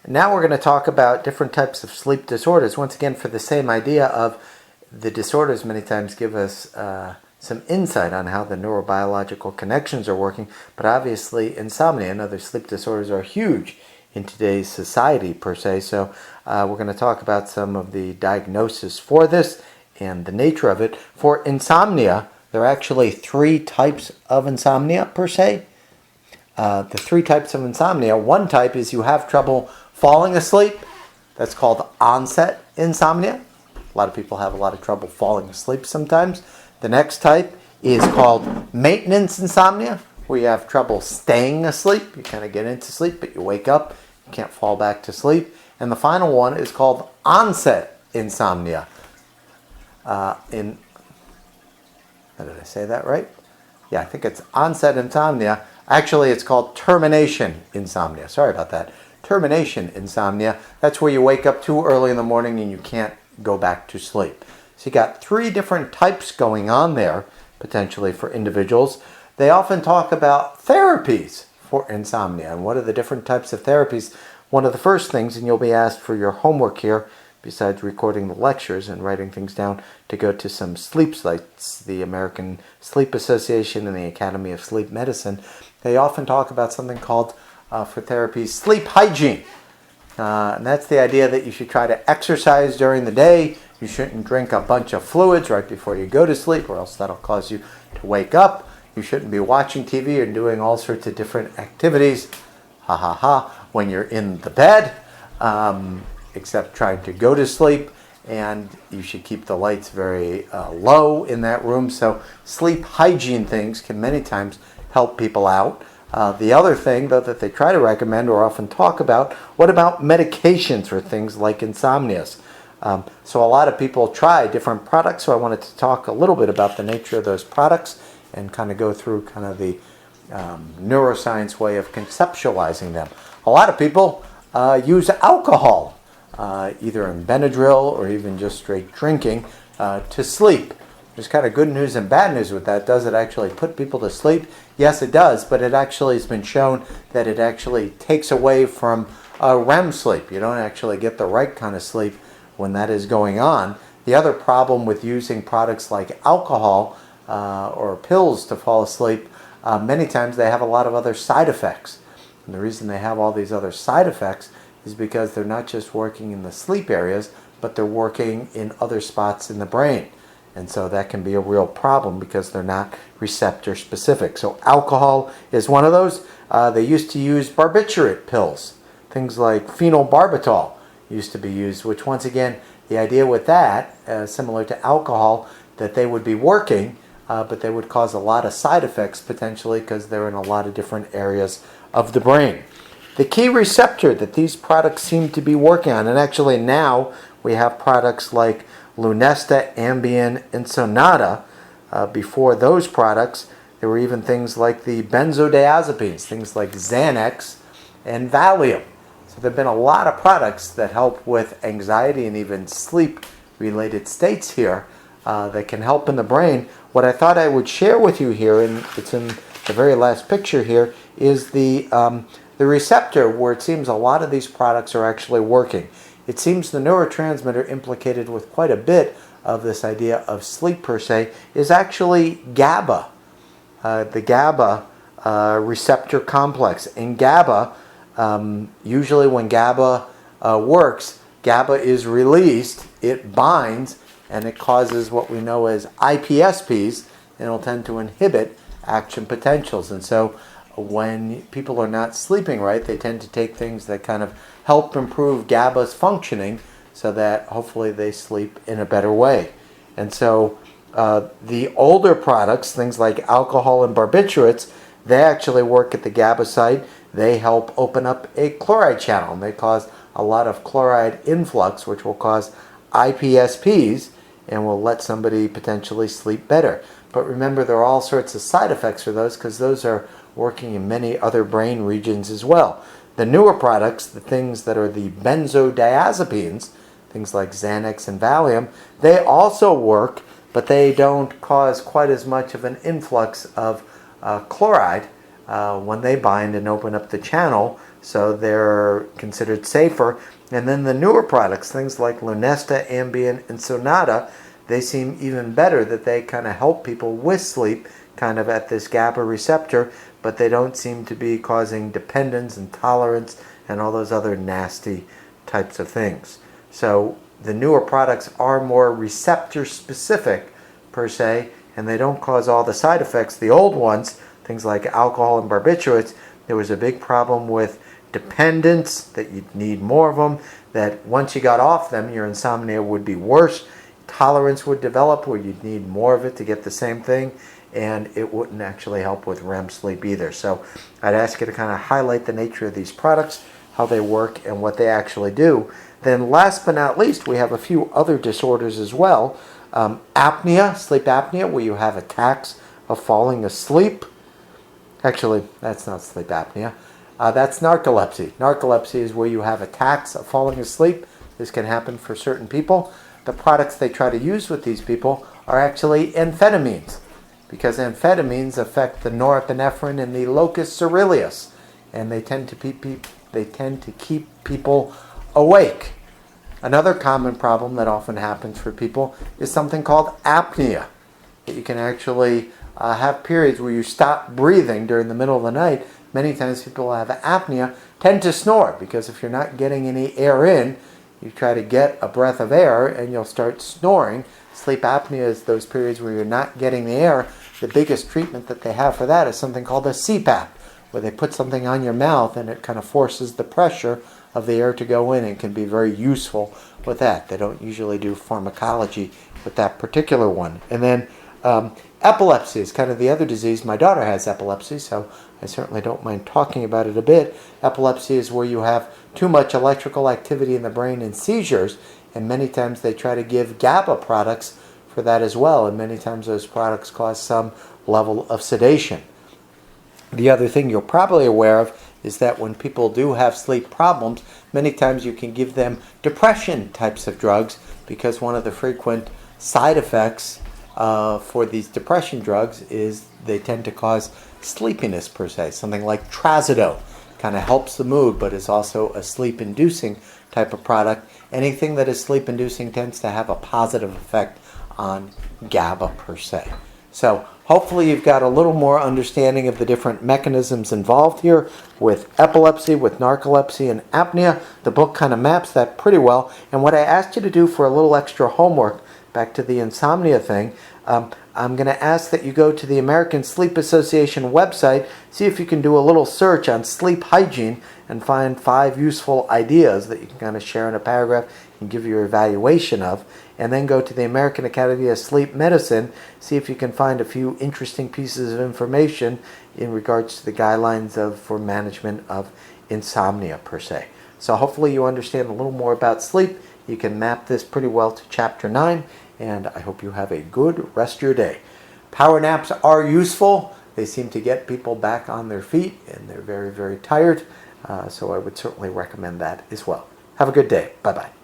Now we're going to talk about different types of sleep disorders, once again for the same idea of the disorders many times give us some insight on how the neurobiological connections are working, but obviously insomnia and other sleep disorders are huge in today's society per se, so we're going to talk about some of the diagnosis for this and the nature of it. For insomnia, there are actually three types of insomnia per se. The three types of insomnia, one type is you have trouble falling asleep. That's called onset insomnia. A lot of people have a lot of trouble falling asleep sometimes. The next type is called maintenance insomnia, where you have trouble staying asleep. You kind of get into sleep, but you wake up, you can't fall back to sleep. And the final one is called onset insomnia. Did I say that right? Yeah, I think it's onset insomnia. Actually, it's called termination insomnia. Sorry about that. Termination insomnia. That's where you wake up too early in the morning and you can't go back to sleep. So you got three different types going on there, potentially for individuals. They often talk about therapies for insomnia. And what are the different types of therapies? One of the first things, and you'll be asked for your homework here, besides recording the lectures and writing things down, to go to some sleep sites, the American Sleep Association and the Academy of Sleep Medicine. They often talk about something called, for therapy, sleep hygiene. And that's the idea that you should try to exercise during the day. You shouldn't drink a bunch of fluids right before you go to sleep, or else that'll cause you to wake up. You shouldn't be watching TV or doing all sorts of different activities, when you're in the bed, except trying to go to sleep. And you should keep the lights very low in that room. So sleep hygiene things can many times help people out. The other thing, though, that they try to recommend or often talk about, what about medications for things like insomnias? So a lot of people try different products, so I wanted to talk a little bit about the nature of those products and kind of go through kind of the neuroscience way of conceptualizing them. A lot of people use alcohol, either in Benadryl or even just straight drinking, to sleep. There's kind of good news and bad news with that. Does it actually put people to sleep? Yes, it does, but it actually has been shown that it actually takes away from REM sleep. You don't actually get the right kind of sleep when that is going on. The other problem with using products like alcohol or pills to fall asleep, many times they have a lot of other side effects. And the reason they have all these other side effects is because they're not just working in the sleep areas, but they're working in other spots in the brain. And so that can be a real problem because they're not receptor specific. So alcohol is one of those. They used to use barbiturate pills. Things like phenobarbital used to be used, which once again, the idea with that, similar to alcohol, that they would be working, but they would cause a lot of side effects potentially because they're in a lot of different areas of the brain. The key receptor that these products seem to be working on, and actually now we have products like Lunesta, Ambien, and Sonata. Before those products, there were even things like the benzodiazepines, things like Xanax and Valium. So there have been a lot of products that help with anxiety and even sleep-related states here that can help in the brain. What I thought I would share with you here, and it's in the very last picture here, is the receptor where it seems a lot of these products are actually working. It seems the neurotransmitter implicated with quite a bit of this idea of sleep per se is actually GABA, the GABA receptor complex. In GABA, usually when GABA works, GABA is released, it binds, and it causes what we know as IPSPs, and it'll tend to inhibit action potentials. And so when people are not sleeping right, they tend to take things that kind of help improve GABA's functioning so that hopefully they sleep in a better way. And so the older products, things like alcohol and barbiturates, they actually work at the GABA site. They help open up a chloride channel, and they cause a lot of chloride influx, which will cause IPSPs and will let somebody potentially sleep better. But remember, there are all sorts of side effects for those because those are working in many other brain regions as well. The newer products, the things that are the benzodiazepines, things like Xanax and Valium, they also work, but they don't cause quite as much of an influx of chloride when they bind and open up the channel. so they're considered safer. And then the newer products, things like Lunesta, Ambien, and Sonata, they seem even better, that they kind of help people with sleep, kind of at this GABA receptor, but they don't seem to be causing dependence and tolerance and all those other nasty types of things. So the newer products are more receptor specific per se, and they don't cause all the side effects. The old ones, things like alcohol and barbiturates, there was a big problem with dependence, that you'd need more of them, that once you got off them, your insomnia would be worse. Tolerance would develop where you'd need more of it to get the same thing, and it wouldn't actually help with REM sleep either. So I'd ask you to kind of highlight the nature of these products, how they work, and what they actually do. Then last but not least, we have a few other disorders as well. Apnea, sleep apnea, where you have attacks of falling asleep. Actually, that's not sleep apnea. That's narcolepsy. Narcolepsy is where you have attacks of falling asleep. This can happen for certain people. The products they try to use with these people are actually amphetamines, because amphetamines affect the norepinephrine and the locus coeruleus, and they tend to keep people awake. Another common problem that often happens for people is something called apnea. That you can actually have periods where you stop breathing during the middle of the night. Many times people who have apnea tend to snore, because if you're not getting any air in, you try to get a breath of air and you'll start snoring. Sleep apnea is those periods where you're not getting the air. The biggest treatment that they have for that is something called a CPAP, where they put something on your mouth and it kind of forces the pressure of the air to go in, and can be very useful with that. They don't usually do pharmacology with that particular one. And then epilepsy is kind of the other disease. My daughter has epilepsy, so I certainly don't mind talking about it a bit. Epilepsy is where you have too much electrical activity in the brain and seizures, and many times they try to give GABA products for that as well, and many times those products cause some level of sedation. The other thing you're probably aware of is that when people do have sleep problems, many times you can give them depression types of drugs, because one of the frequent side effects for these depression drugs is they tend to cause sleepiness per se. Something like trazodone kind of helps the mood, but is also a sleep-inducing type of product. Anything that is sleep-inducing tends to have a positive effect on GABA per se. So hopefully you've got a little more understanding of the different mechanisms involved here with epilepsy, with narcolepsy, and apnea. The book kind of maps that pretty well. And what I asked you to do for a little extra homework, back to the insomnia thing, I'm going to ask that you go to the American Sleep Association website, see if you can do a little search on sleep hygiene and find 5 useful ideas that you can kind of share in a paragraph and give your evaluation of. And then go to the American Academy of Sleep Medicine, see if you can find a few interesting pieces of information in regards to the guidelines for management of insomnia per se. So hopefully you understand a little more about sleep. You can map this pretty well to Chapter 9, and I hope you have a good rest of your day. Power naps are useful. They seem to get people back on their feet, and they're very, very tired. So I would certainly recommend that as well. Have a good day. Bye-bye.